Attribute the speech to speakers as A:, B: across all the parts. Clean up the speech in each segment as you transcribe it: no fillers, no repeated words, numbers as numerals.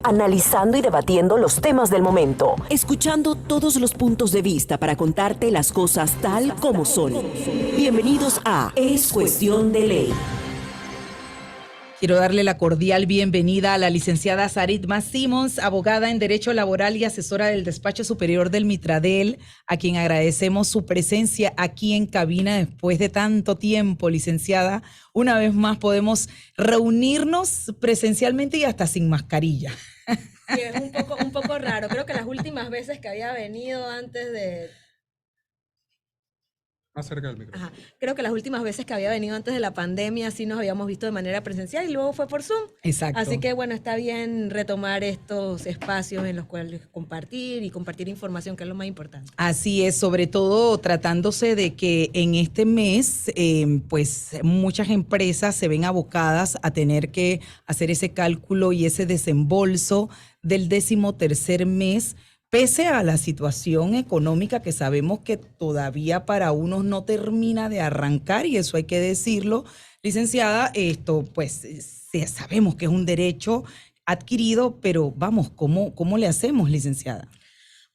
A: analizando y debatiendo los temas del momento,
B: escuchando todos los puntos de vista para contarte las cosas tal como son. Bienvenidos a Es Cuestión de Ley.
C: Quiero darle la cordial bienvenida a la licenciada Saritma Simons, abogada en Derecho Laboral y asesora del Despacho Superior del Mitradel, a quien agradecemos su presencia aquí en cabina después de tanto tiempo, licenciada. Una vez más podemos reunirnos presencialmente y hasta sin mascarilla.
D: Sí, es un poco raro. Creo que las últimas veces que había venido antes de...
E: Más cerca del micrófono.
D: Creo que las últimas veces que había venido antes de la pandemia sí nos habíamos visto de manera presencial y luego fue por Zoom.
C: Exacto.
D: Así que bueno, está bien retomar estos espacios en los cuales compartir información, que es lo más importante.
C: Así es, sobre todo tratándose de que en este mes, pues muchas empresas se ven abocadas a tener que hacer ese cálculo y ese desembolso del 13º mes, pese a la situación económica que sabemos que todavía para unos no termina de arrancar, y eso hay que decirlo, licenciada, esto pues sabemos que es un derecho adquirido, pero vamos, ¿cómo le hacemos, licenciada?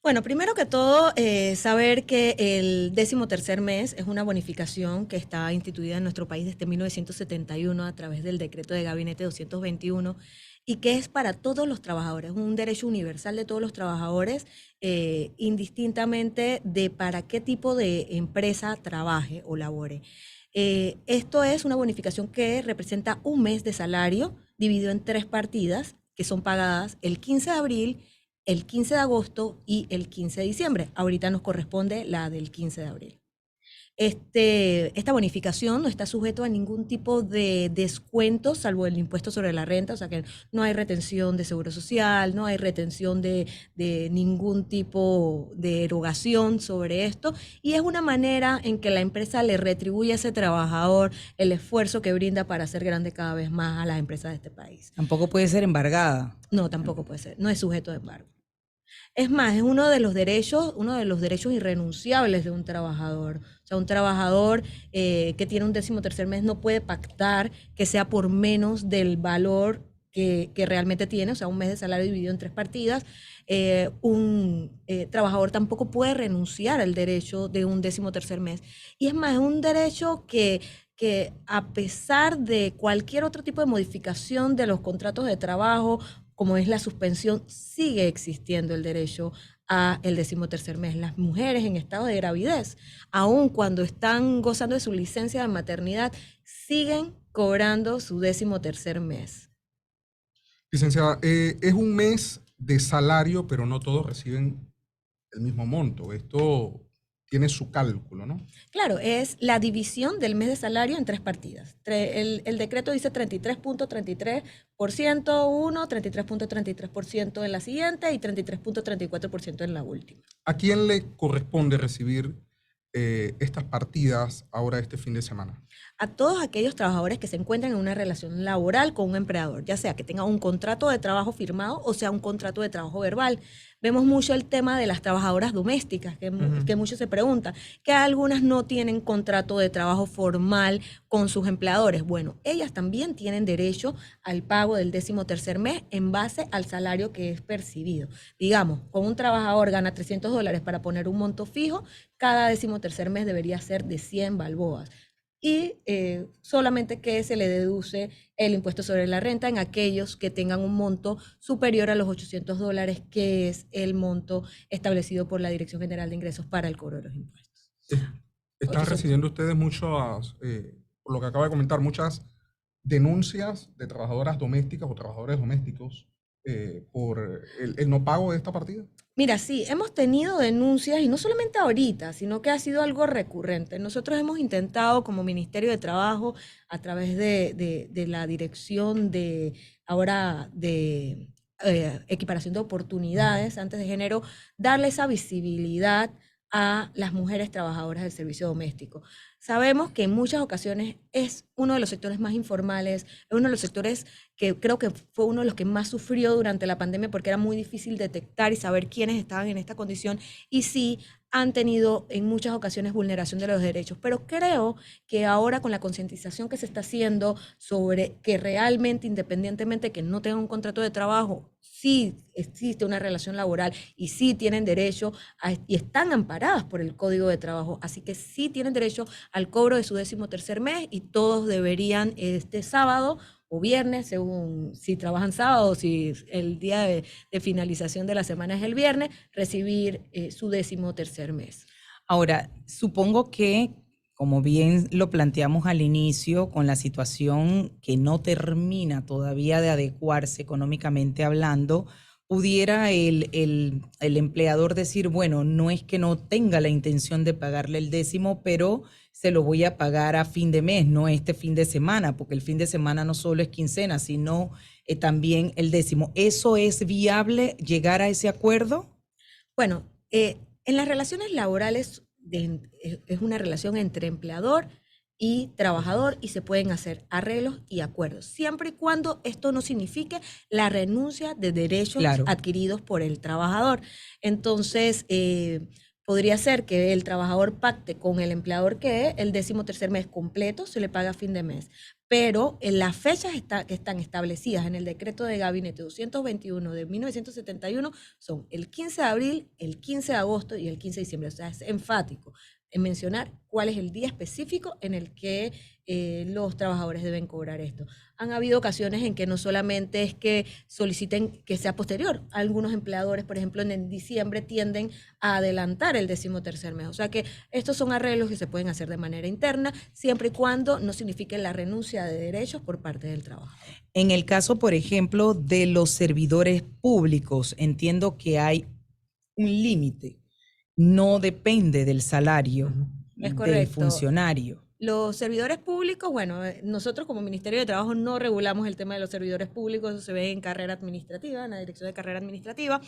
D: Bueno, primero que todo, saber que el 13º mes es una bonificación que está instituida en nuestro país desde 1971 a través del decreto de gabinete 221 y que es para todos los trabajadores, un derecho universal de todos los trabajadores, indistintamente de para qué tipo de empresa trabaje o labore. Esto es una bonificación que representa un mes de salario dividido en 3 partidas que son pagadas el 15 de abril, el 15 de agosto y el 15 de diciembre. Ahorita nos corresponde la del 15 de abril. Esta bonificación no está sujeto a ningún tipo de descuento, salvo el impuesto sobre la renta, o sea que no hay retención de seguro social, no hay retención de ningún tipo de erogación sobre esto, y es una manera en que la empresa le retribuye a ese trabajador el esfuerzo que brinda para hacer grande cada vez más a las empresas de este país.
C: Tampoco puede ser embargada.
D: No, tampoco puede ser, no es sujeto de embargo. Es más, es uno de los derechos irrenunciables de un trabajador. O sea, un trabajador que tiene un 13º mes no puede pactar que sea por menos del valor que realmente tiene, o sea, un mes de salario dividido en 3 partidas. Un trabajador tampoco puede renunciar al derecho de un 13º mes. Y es más, es un derecho que a pesar de cualquier otro tipo de modificación de los contratos de trabajo, como es la suspensión, sigue existiendo el derecho a el 13º mes. Las mujeres en estado de gravidez, aun cuando están gozando de su licencia de maternidad, siguen cobrando su 13º mes.
E: Licenciada, es un mes de salario, pero no todos reciben el mismo monto. Esto tiene su cálculo, ¿no?
D: Claro, es la división del mes de salario en 3 partidas. El decreto dice 33.33% uno, 33.33% en la siguiente y 33.34% en la última.
E: ¿A quién le corresponde recibir estas partidas ahora este fin de semana?
D: A todos aquellos trabajadores que se encuentran en una relación laboral con un empleador, ya sea que tengan un contrato de trabajo firmado o sea un contrato de trabajo verbal. Vemos mucho el tema de las trabajadoras domésticas, que muchos se preguntan, que algunas no tienen contrato de trabajo formal con sus empleadores. Bueno, ellas también tienen derecho al pago del 13º mes en base al salario que es percibido. Digamos, con un trabajador gana $300 para poner un monto fijo, cada 13º mes debería ser de 100 balboas. Y solamente que se le deduce el impuesto sobre la renta en aquellos que tengan un monto superior a los $800, que es el monto establecido por la Dirección General de Ingresos para el cobro de los impuestos.
E: Están recibiendo ustedes muchas, por lo que acaba de comentar, muchas denuncias de trabajadoras domésticas o trabajadores domésticos por el no pago de esta partida.
D: Mira, sí, hemos tenido denuncias y no solamente ahorita, sino que ha sido algo recurrente. Nosotros hemos intentado como Ministerio de Trabajo, a través de la dirección de equiparación de oportunidades antes de género, darle esa visibilidad a las mujeres trabajadoras del servicio doméstico. Sabemos que en muchas ocasiones es uno de los sectores más informales, es uno de los sectores que creo que fue uno de los que más sufrió durante la pandemia porque era muy difícil detectar y saber quiénes estaban en esta condición y sí han tenido en muchas ocasiones vulneración de los derechos. Pero creo que ahora con la concientización que se está haciendo sobre que realmente, independientemente de que no tengan un contrato de trabajo, sí existe una relación laboral y sí tienen derecho y están amparadas por el Código de Trabajo, así que sí tienen derecho al cobro de su 13º mes y todos deberían este sábado o viernes, según si trabajan sábado, si el día de finalización de la semana es el viernes, recibir su 13º mes.
C: Ahora, supongo que, como bien lo planteamos al inicio, con la situación que no termina todavía de adecuarse económicamente hablando, pudiera el empleador decir, bueno, no es que no tenga la intención de pagarle el 10º, pero se lo voy a pagar a fin de mes, no este fin de semana, porque el fin de semana no solo es quincena, sino también el 10º. ¿Eso es viable, llegar a ese acuerdo?
D: Bueno, en las relaciones laborales es una relación entre empleador y trabajador y se pueden hacer arreglos y acuerdos, siempre y cuando esto no signifique la renuncia de derechos adquiridos por el trabajador. Entonces, podría ser que el trabajador pacte con el empleador que el 13º mes completo se le paga a fin de mes, pero en las fechas que están establecidas en el decreto de gabinete 221 de 1971 son el 15 de abril, el 15 de agosto y el 15 de diciembre. O sea, es enfático en mencionar cuál es el día específico en el que los trabajadores deben cobrar esto. Han habido ocasiones en que no solamente es que soliciten que sea posterior. Algunos empleadores, por ejemplo, en diciembre tienden a adelantar el 13º mes. O sea que estos son arreglos que se pueden hacer de manera interna, siempre y cuando no signifique la renuncia de derechos por parte del trabajador.
C: En el caso, por ejemplo, de los servidores públicos, entiendo que hay un límite. No depende del salario del funcionario.
D: Los servidores públicos, bueno, nosotros como Ministerio de Trabajo no regulamos el tema de los servidores públicos, eso se ve en carrera administrativa, en la Dirección de Carrera Administrativa,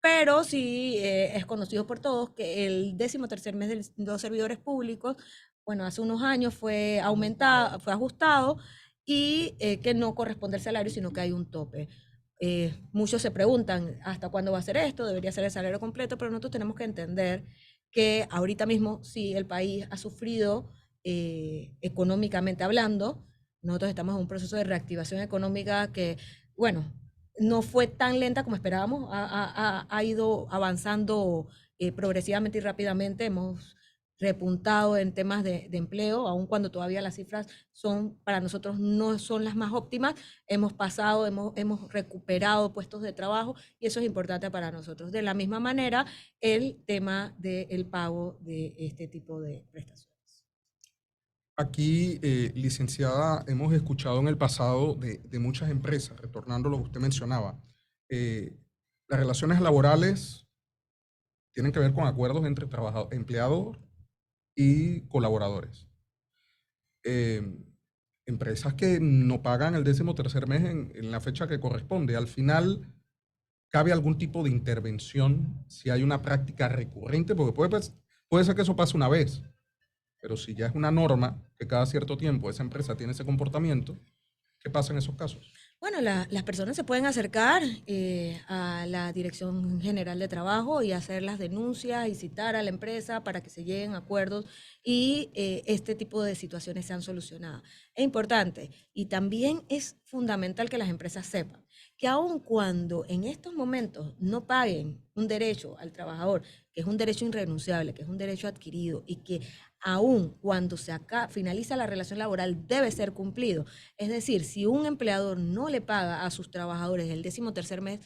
D: pero sí es conocido por todos que el 13º mes de los servidores públicos, bueno, hace unos años fue aumentado, fue ajustado y que no corresponde al salario, sino que hay un tope. Muchos se preguntan, ¿hasta cuándo va a ser esto? Debería ser el salario completo, pero nosotros tenemos que entender que ahorita mismo, sí, el país ha sufrido económicamente hablando. Nosotros estamos en un proceso de reactivación económica que, bueno, no fue tan lenta como esperábamos, ha ido avanzando progresivamente y rápidamente. Hemos repuntado en temas de empleo, aun cuando todavía las cifras para nosotros no son las más óptimas. Hemos pasado, hemos recuperado puestos de trabajo y eso es importante para nosotros. De la misma manera, el tema del pago de este tipo de prestaciones.
E: Aquí, licenciada, hemos escuchado en el pasado de muchas empresas, retornando a lo que usted mencionaba, las relaciones laborales tienen que ver con acuerdos entre empleador y colaboradores. Empresas que no pagan el 13º mes en la fecha que corresponde. Al final, ¿cabe algún tipo de intervención si hay una práctica recurrente? Porque puede ser que eso pase una vez, pero si ya es una norma que cada cierto tiempo esa empresa tiene ese comportamiento, ¿qué pasa en esos casos?
D: Bueno, las personas se pueden acercar a la Dirección General de Trabajo y hacer las denuncias y citar a la empresa para que se lleguen a acuerdos y este tipo de situaciones sean solucionadas. Es importante y también es fundamental que las empresas sepan que aun cuando en estos momentos no paguen un derecho al trabajador, que es un derecho irrenunciable, que es un derecho adquirido y que aun cuando finaliza la relación laboral debe ser cumplido. Es decir, si un empleador no le paga a sus trabajadores el 13º mes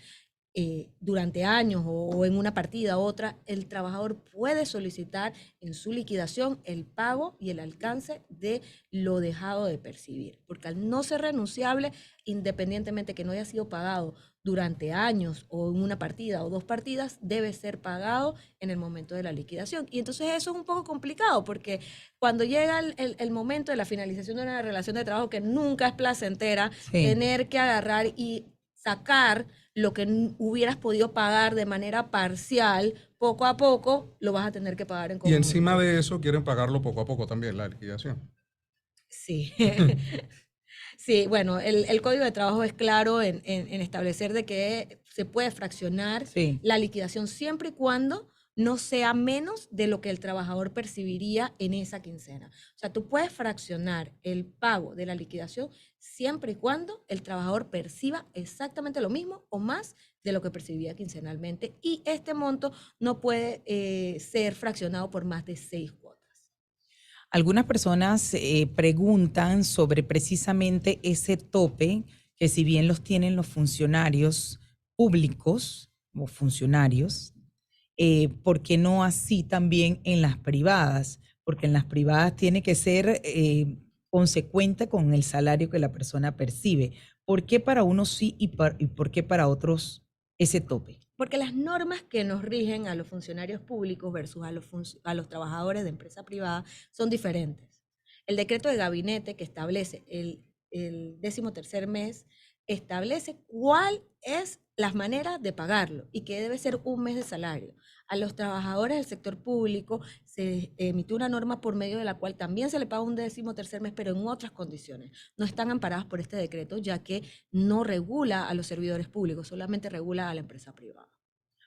D: durante años o en una partida u otra, el trabajador puede solicitar en su liquidación el pago y el alcance de lo dejado de percibir, porque al no ser renunciable, independientemente que no haya sido pagado durante años o en una partida o dos partidas, debe ser pagado en el momento de la liquidación. Y entonces eso es un poco complicado porque cuando llega el momento de la finalización de una relación de trabajo que nunca es placentera, tener que agarrar y sacar lo que hubieras podido pagar de manera parcial, poco a poco, lo vas a tener que pagar en conjunto.
E: Y encima de eso quieren pagarlo poco a poco también, la liquidación.
D: Sí. Sí, bueno, el Código de Trabajo es claro en establecer de que se puede fraccionar la liquidación siempre y cuando no sea menos de lo que el trabajador percibiría en esa quincena. O sea, tú puedes fraccionar el pago de la liquidación siempre y cuando el trabajador perciba exactamente lo mismo o más de lo que percibía quincenalmente, y este monto no puede ser fraccionado por más de 6 cuotas.
C: Algunas personas preguntan sobre precisamente ese tope que si bien los tienen los funcionarios públicos o funcionarios, ¿por qué no así también en las privadas? Porque en las privadas tiene que ser consecuente con el salario que la persona percibe. ¿Por qué para unos sí y por qué para otros ese tope?
D: Porque las normas que nos rigen a los funcionarios públicos versus a los trabajadores de empresa privada son diferentes. El decreto de gabinete que establece el 13º mes establece cuál es las maneras de pagarlo y que debe ser un mes de salario. A los trabajadores del sector público se emitió una norma por medio de la cual también se le paga un 13º mes, pero en otras condiciones. No están amparadas por este decreto, ya que no regula a los servidores públicos, solamente regula a la empresa privada.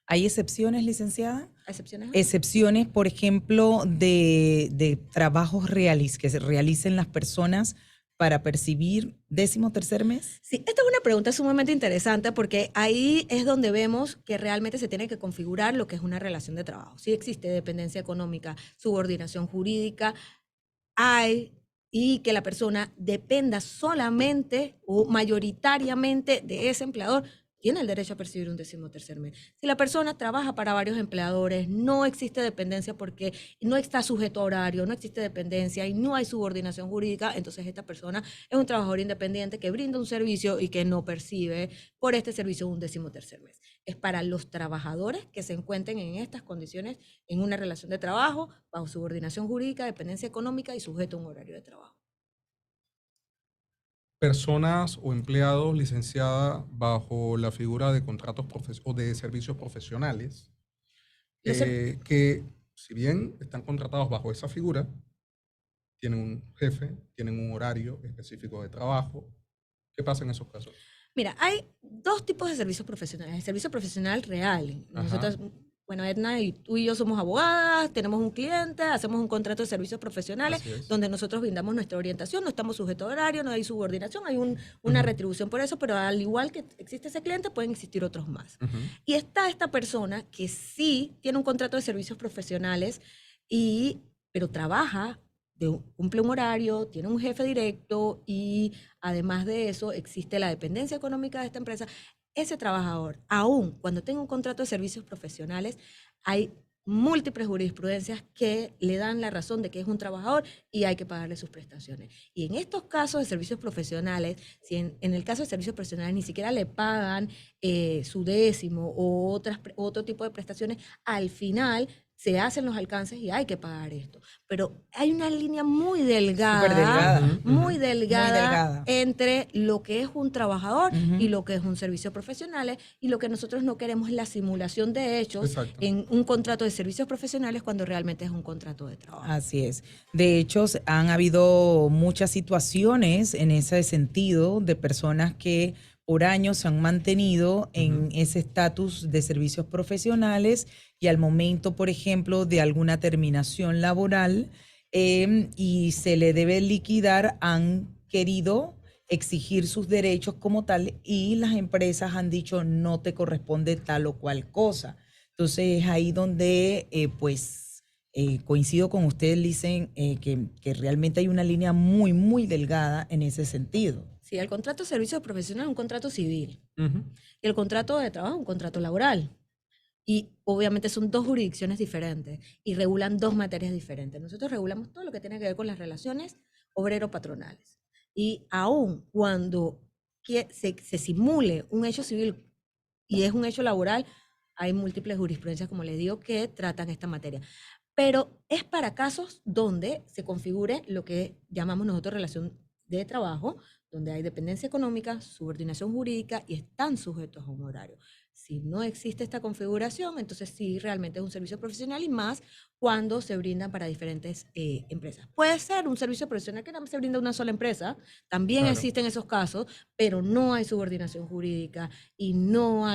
C: ¿Hay excepciones, licenciada?
D: ¿Excepciones?
C: Excepciones, por ejemplo, de trabajos que se realicen las personas para percibir 13º mes.
D: Sí, esta es una pregunta sumamente interesante porque ahí es donde vemos que realmente se tiene que configurar lo que es una relación de trabajo. Si existe dependencia económica, subordinación jurídica, y que la persona dependa solamente o mayoritariamente de ese empleador, tiene el derecho a percibir un 13º mes. Si la persona trabaja para varios empleadores, no existe dependencia porque no está sujeto a horario, no existe dependencia y no hay subordinación jurídica, entonces esta persona es un trabajador independiente que brinda un servicio y que no percibe por este servicio un 13º mes. Es para los trabajadores que se encuentren en estas condiciones en una relación de trabajo, bajo subordinación jurídica, dependencia económica y sujeto a un horario de trabajo.
E: Personas o empleados licenciadas bajo la figura de contratos o de servicios profesionales, que si bien están contratados bajo esa figura, tienen un jefe, tienen un horario específico de trabajo. ¿Qué pasa en esos casos?
D: Mira, hay dos tipos de servicios profesionales. El servicio profesional real. Nosotros, bueno, Edna y tú y yo somos abogadas, tenemos un cliente, hacemos un contrato de servicios profesionales donde nosotros brindamos nuestra orientación, no estamos sujetos a horario, no hay subordinación, hay una retribución por eso, pero al igual que existe ese cliente, pueden existir otros más. Y está esta persona que sí tiene un contrato de servicios profesionales, pero trabaja, cumple un horario, tiene un jefe directo y además de eso existe la dependencia económica de esta empresa. Ese trabajador, aún cuando tenga un contrato de servicios profesionales, hay múltiples jurisprudencias que le dan la razón de que es un trabajador y hay que pagarle sus prestaciones. Y en estos casos de servicios profesionales, si en el caso de servicios profesionales ni siquiera le pagan su décimo o otro tipo de prestaciones, al final se hacen los alcances y hay que pagar esto. Pero hay una línea muy delgada, muy delgada entre lo que es un trabajador y lo que es un servicio profesional, y lo que nosotros no queremos es la simulación de hechos en un contrato de servicios profesionales cuando realmente es un contrato de trabajo.
C: Así es. De hecho, han habido muchas situaciones en ese sentido de personas que por años se han mantenido en ese estatus de servicios profesionales y al momento, por ejemplo, de alguna terminación laboral y se le debe liquidar, han querido exigir sus derechos como tal y las empresas han dicho no te corresponde tal o cual cosa. Entonces es ahí donde coincido con ustedes, dicen que realmente hay una línea muy, muy delgada en ese sentido.
D: Sí, el contrato de servicio profesional es un contrato civil y el contrato de trabajo es un contrato laboral. Y obviamente son dos jurisdicciones diferentes y regulan dos materias diferentes. Nosotros regulamos todo lo que tiene que ver con las relaciones obrero-patronales. Y aún cuando se simule un hecho civil y es un hecho laboral, hay múltiples jurisprudencias, como les digo, que tratan esta materia. Pero es para casos donde se configure lo que llamamos nosotros relación de trabajo, donde hay dependencia económica, subordinación jurídica y están sujetos a un horario. Si no existe esta configuración, entonces sí, realmente es un servicio profesional y más cuando se brindan para diferentes empresas. Puede ser un servicio profesional que no se brinda a una sola empresa, también
E: Claro.
D: existen esos casos, pero no hay subordinación jurídica y no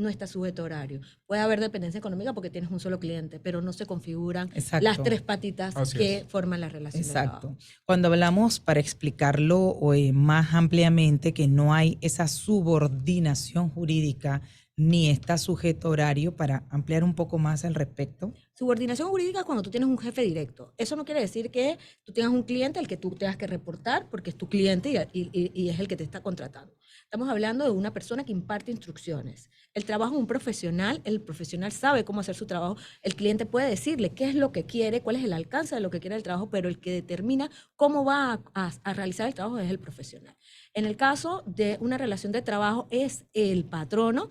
D: está sujeto a horario. Puede haber dependencia económica porque tienes un solo cliente, pero no se configuran
C: Exacto.
D: las tres patitas
E: Así
D: que
E: es.
D: forman la relación de trabajo.
C: Exacto. Cuando hablamos, para explicarlo más ampliamente, que no hay esa subordinación jurídica ni está sujeto a horario, para ampliar un poco más al respecto.
D: Subordinación jurídica es cuando tú tienes un jefe directo. Eso no quiere decir que tú tengas un cliente al que tú tengas que reportar porque es tu cliente y es el que te está contratando. Estamos hablando de una persona que imparte instrucciones. El trabajo de un profesional, el profesional sabe cómo hacer su trabajo. El cliente puede decirle qué es lo que quiere, cuál es el alcance de lo que quiere el trabajo, pero el que determina cómo va a realizar el trabajo es el profesional. En el caso de una relación de trabajo es el patrono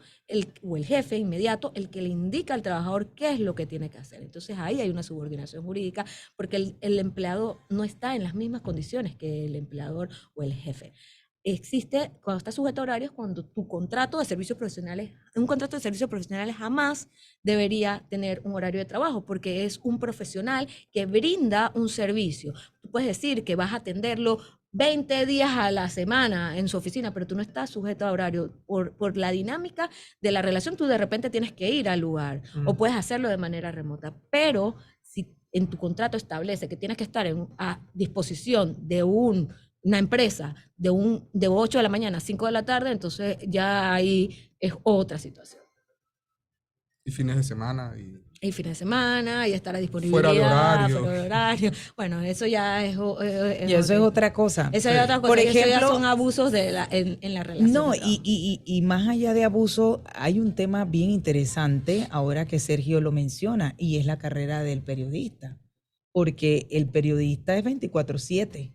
D: o el jefe inmediato el que le indica al trabajador qué es lo que tiene que hacer. Entonces ahí hay una subordinación jurídica porque el empleado no está en las mismas condiciones que el empleador o el jefe. Existe, cuando está sujeto a horarios, cuando tu contrato de servicios profesionales, un contrato de servicios profesionales jamás debería tener un horario de trabajo porque es un profesional que brinda un servicio. Tú puedes decir que vas a atenderlo 20 días a la semana en su oficina, pero tú no estás sujeto a horario. Por la dinámica de la relación, tú de repente tienes que ir al lugar o puedes hacerlo de manera remota. Pero si en tu contrato establece que tienes que estar a disposición de una empresa de 8 de la mañana a 5 de la tarde, entonces ya ahí es otra situación.
E: Y fines de semana.
D: Y fin de semana, y estar a
E: Fuera de
D: disponibilidad,
E: horario.
D: fuera de horario. Bueno, eso ya es
C: Y eso es otra cosa.
D: Eso es otra cosa.
C: Por
D: Eso ya
C: ejemplo,
D: son abusos en la relación.
C: No,
D: de trabajo.
C: y más allá de abuso, hay un tema bien interesante ahora que Sergio lo menciona, y es la carrera del periodista. Porque el periodista es 24/7.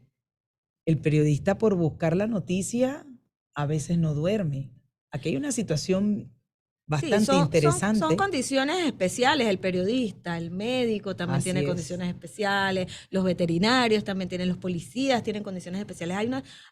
C: El periodista, por buscar la noticia, a veces no duerme. Aquí hay una situación bastante
D: son
C: interesante.
D: condiciones especiales. El periodista, el médico también
C: Así
D: tiene
C: es.
D: condiciones especiales, los veterinarios también tienen, los policías tienen condiciones especiales.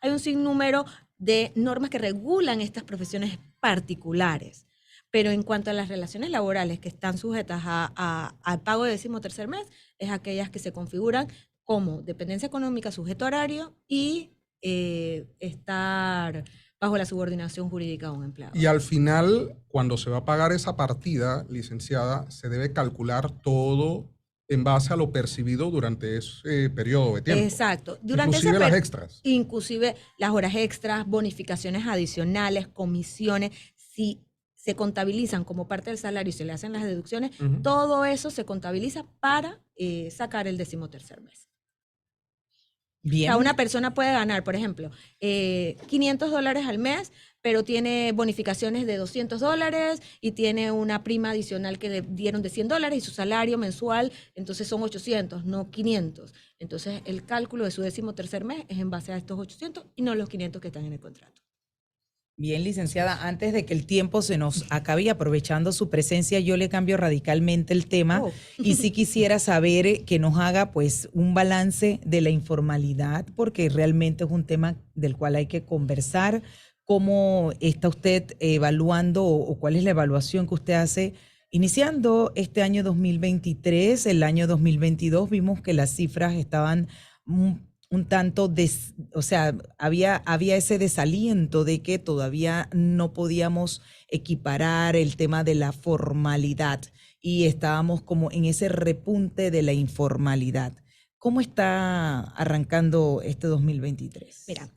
D: Hay un sinnúmero de normas que regulan estas profesiones particulares. Pero en cuanto a las relaciones laborales que están sujetas al pago de 13º mes, es aquellas que se configuran como dependencia económica, sujeto a horario y estar bajo la subordinación jurídica de un empleado.
E: Y al final, cuando se va a pagar esa partida, licenciada, se debe calcular todo en base a lo percibido durante ese periodo de tiempo.
D: Exacto.
E: Inclusive las extras.
D: Inclusive las horas extras, bonificaciones adicionales, comisiones, si se contabilizan como parte del salario y se le hacen las deducciones, todo eso se contabiliza para sacar el 13º mes.
C: Bien.
D: O sea, una persona puede ganar, por ejemplo, $500 al mes, pero tiene bonificaciones de $200 y tiene una prima adicional que le dieron de $100 y su salario mensual, entonces son 800, no 500. Entonces, el cálculo de su 13º mes es en base a estos 800 y no los 500 que están en el contrato.
C: Bien, licenciada, antes de que el tiempo se nos acabe y aprovechando su presencia, yo le cambio radicalmente el tema y sí quisiera saber que nos haga pues un balance de la informalidad, porque realmente es un tema del cual hay que conversar. ¿Cómo está usted evaluando o cuál es la evaluación que usted hace iniciando este año 2023? El año 2022 vimos que las cifras estaban un tanto, o sea, había ese desaliento de que todavía no podíamos equiparar el tema de la formalidad y estábamos como en ese repunte de la informalidad. ¿Cómo está arrancando este 2023?
D: Mira,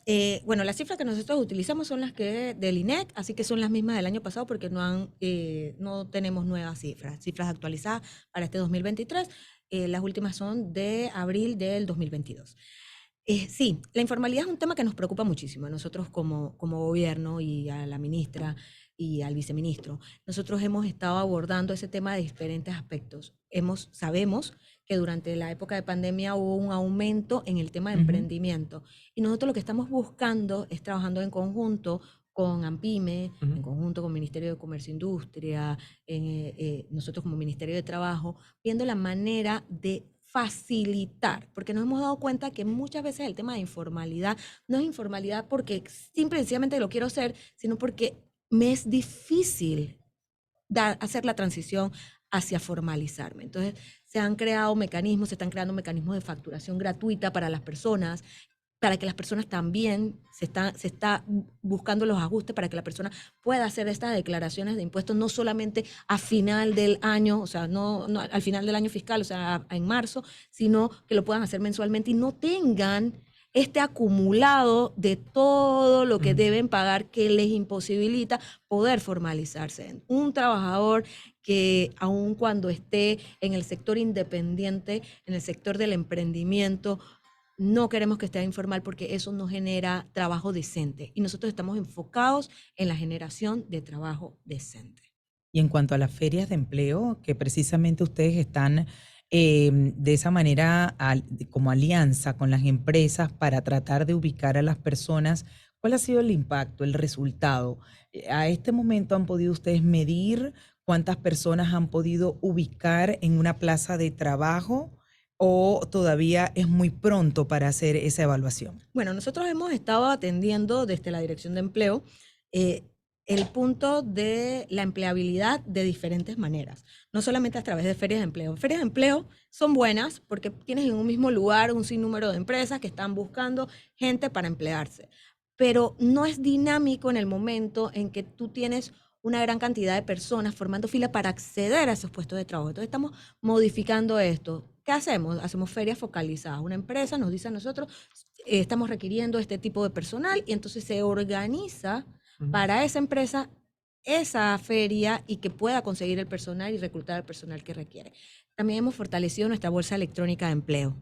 D: bueno, las cifras que nosotros utilizamos son las que del INEC, así que son las mismas del año pasado porque no tenemos nuevas cifras actualizadas para este 2023. Las últimas son de abril del 2022. Sí, la informalidad es un tema que nos preocupa muchísimo a nosotros como gobierno y a la ministra y al viceministro. Nosotros hemos estado abordando ese tema de diferentes aspectos. Sabemos que durante la época de pandemia hubo un aumento en el tema de emprendimiento y nosotros lo que estamos buscando es trabajando en conjunto con AMPIME, en conjunto con Ministerio de Comercio e Industria, nosotros como Ministerio de Trabajo, viendo la manera de facilitar, porque nos hemos dado cuenta que muchas veces el tema de informalidad no es informalidad porque simple y sencillamente lo quiero hacer, sino porque me es difícil hacer la transición hacia formalizarme. Entonces, se han creado mecanismos, se están creando mecanismos de facturación gratuita para las personas, para que las personas también se está buscando los ajustes para que la persona pueda hacer estas declaraciones de impuestos no solamente a final del año, o sea, no al final del año fiscal, o sea, en marzo, sino que lo puedan hacer mensualmente y no tengan este acumulado de todo lo que deben pagar que les imposibilita poder formalizarse. Un trabajador que aun cuando esté en el sector independiente, en el sector del emprendimiento, no queremos que esté informal porque eso no genera trabajo decente y nosotros estamos enfocados en la generación de trabajo decente.
C: Y en cuanto a las ferias de empleo, que precisamente ustedes están de esa manera como alianza con las empresas para tratar de ubicar a las personas, ¿cuál ha sido el impacto, el resultado? ¿A este momento han podido ustedes medir cuántas personas han podido ubicar en una plaza de trabajo? ¿O todavía es muy pronto para hacer esa evaluación?
D: Bueno, nosotros hemos estado atendiendo desde la Dirección de Empleo el punto de la empleabilidad de diferentes maneras, no solamente a través de ferias de empleo. Ferias de empleo son buenas porque tienes en un mismo lugar un sinnúmero de empresas que están buscando gente para emplearse, pero no es dinámico en el momento en que tú tienes una gran cantidad de personas formando fila para acceder a esos puestos de trabajo. Entonces estamos modificando esto. ¿Qué hacemos? Hacemos ferias focalizadas. Una empresa nos dice a nosotros, estamos requiriendo este tipo de personal y entonces se organiza para esa empresa esa feria y que pueda conseguir el personal y reclutar el personal que requiere. También hemos fortalecido nuestra bolsa electrónica de empleo.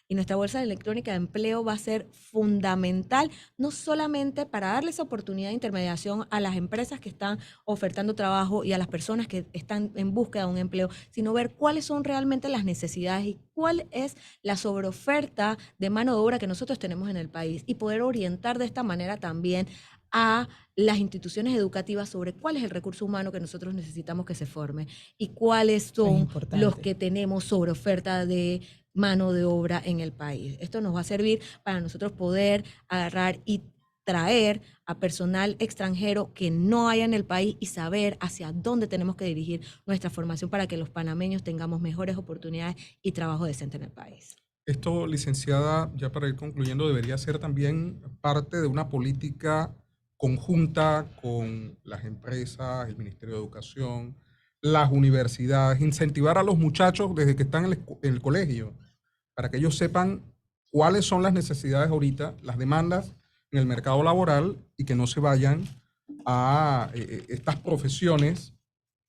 D: Y nuestra bolsa electrónica de empleo va a ser fundamental, no solamente para darles oportunidad de intermediación a las empresas que están ofertando trabajo y a las personas que están en búsqueda de un empleo, sino ver cuáles son realmente las necesidades y cuál es la sobreoferta de mano de obra que nosotros tenemos en el país y poder orientar de esta manera también a las instituciones educativas sobre cuál es el recurso humano que nosotros necesitamos que se forme y cuáles son los que tenemos sobre oferta de mano de obra en el país. Esto nos va a servir para nosotros poder agarrar y traer a personal extranjero que no haya en el país y saber hacia dónde tenemos que dirigir nuestra formación para que los panameños tengamos mejores oportunidades y trabajo decente en el país.
E: Esto, licenciada, ya para ir concluyendo, debería ser también parte de una política conjunta con las empresas, el Ministerio de Educación, las universidades, incentivar a los muchachos desde que están en el colegio, para que ellos sepan cuáles son las necesidades ahorita, las demandas en el mercado laboral y que no se vayan a estas profesiones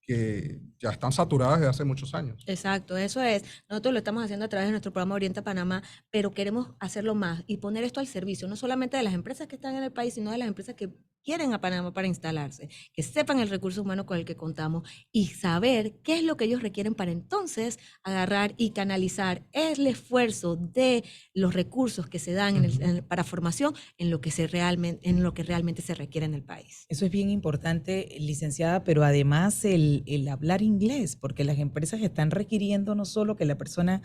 E: que ya están saturadas desde hace muchos años.
D: Exacto, eso es. Nosotros lo estamos haciendo a través de nuestro programa Orienta Panamá, pero queremos hacerlo más y poner esto al servicio, no solamente de las empresas que están en el país, sino de las empresas que quieren a Panamá para instalarse, que sepan el recurso humano con el que contamos y saber qué es lo que ellos requieren para entonces agarrar y canalizar el esfuerzo de los recursos que se dan para formación en lo que realmente se requiere en el país.
C: Eso es bien importante, licenciada, pero además el hablar inglés, porque las empresas están requiriendo no solo que la persona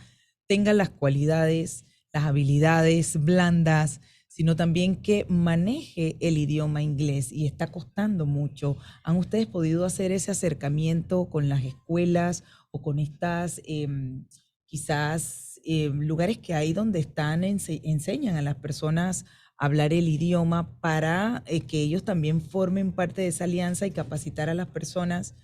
C: tenga las cualidades, las habilidades blandas, sino también que maneje el idioma inglés y está costando mucho. ¿Han ustedes podido hacer ese acercamiento con las escuelas o con estas lugares que hay donde enseñan a las personas a hablar el idioma para que ellos también formen parte de esa alianza y capacitar a las personas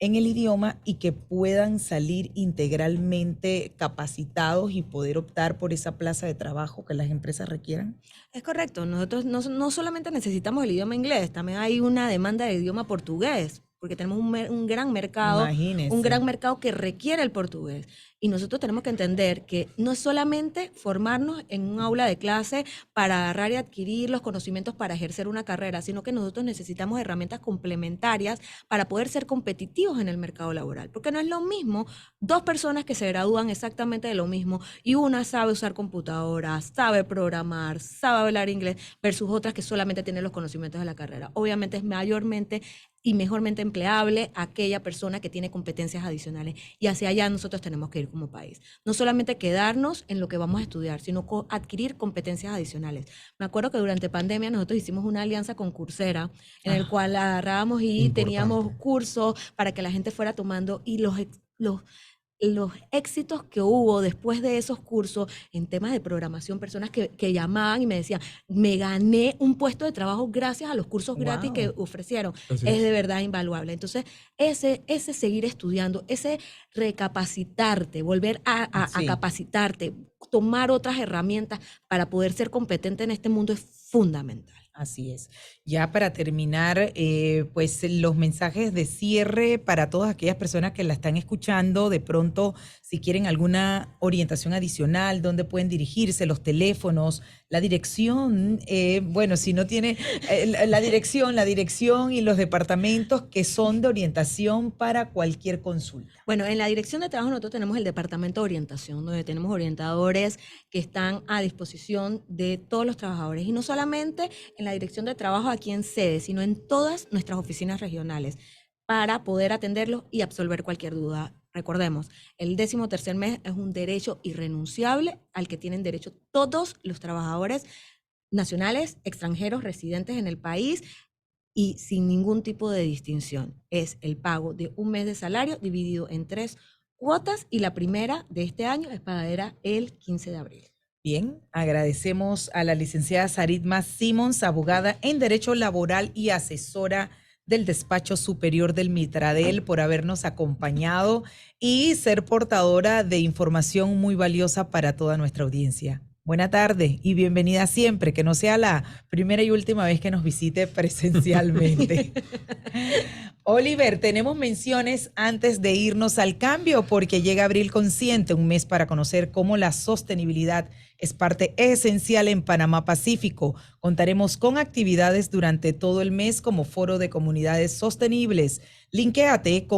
C: en el idioma y que puedan salir integralmente capacitados y poder optar por esa plaza de trabajo que las empresas requieran?
D: Es correcto, nosotros no solamente necesitamos el idioma inglés, también hay una demanda del idioma portugués, porque tenemos un gran mercado,
C: Imagínese.
D: un gran mercado que requiere el portugués. Y nosotros tenemos que entender que no es solamente formarnos en un aula de clase para agarrar y adquirir los conocimientos para ejercer una carrera, sino que nosotros necesitamos herramientas complementarias para poder ser competitivos en el mercado laboral. Porque no es lo mismo dos personas que se gradúan exactamente de lo mismo y una sabe usar computadoras, sabe programar, sabe hablar inglés, versus otras que solamente tienen los conocimientos de la carrera. Obviamente es mayormente y mejormente empleable a aquella persona que tiene competencias adicionales. Y hacia allá nosotros tenemos que ir como país. No solamente quedarnos en lo que vamos a estudiar, sino adquirir competencias adicionales. Me acuerdo que durante pandemia nosotros hicimos una alianza con Coursera, en el cual agarrábamos y
E: Importante.
D: teníamos cursos para que la gente fuera tomando, y los éxitos que hubo después de esos cursos en temas de programación, personas que llamaban y me decían, me gané un puesto de trabajo gracias a los cursos gratis que ofrecieron.
E: Así
D: Es
E: es.
D: de verdad invaluable. Entonces, ese seguir estudiando, ese recapacitarte, volver a
C: Sí.
D: capacitarte, tomar otras herramientas para poder ser competente en este mundo es fundamental.
C: Así es. Ya para terminar, pues los mensajes de cierre para todas aquellas personas que la están escuchando, de pronto, si quieren alguna orientación adicional, dónde pueden dirigirse, los teléfonos, la dirección, bueno, si no tiene la dirección y los departamentos que son de orientación para cualquier consulta.
D: Bueno, en la Dirección de Trabajo nosotros tenemos el Departamento de Orientación, donde tenemos orientadores que están a disposición de todos los trabajadores. Y no solamente en la Dirección de Trabajo aquí en sede, sino en todas nuestras oficinas regionales, para poder atenderlos y absolver cualquier duda. Recordemos, el 13º mes es un derecho irrenunciable al que tienen derecho todos los trabajadores nacionales, extranjeros, residentes en el país, y sin ningún tipo de distinción. Es el pago de un mes de salario dividido en 3 cuotas, y la primera de este año es pagadera el 15 de abril.
C: Bien, agradecemos a la licenciada Saritma Simons, abogada en Derecho Laboral y asesora del Despacho Superior del Mitradel, por habernos acompañado y ser portadora de información muy valiosa para toda nuestra audiencia. Buena tarde y bienvenida siempre, que no sea la primera y última vez que nos visite presencialmente. Oliver, tenemos menciones antes de irnos al cambio, porque llega Abril Consciente, un mes para conocer cómo la sostenibilidad es parte esencial en Panamá Pacífico. Contaremos con actividades durante todo el mes como Foro de Comunidades Sostenibles. Linkéate con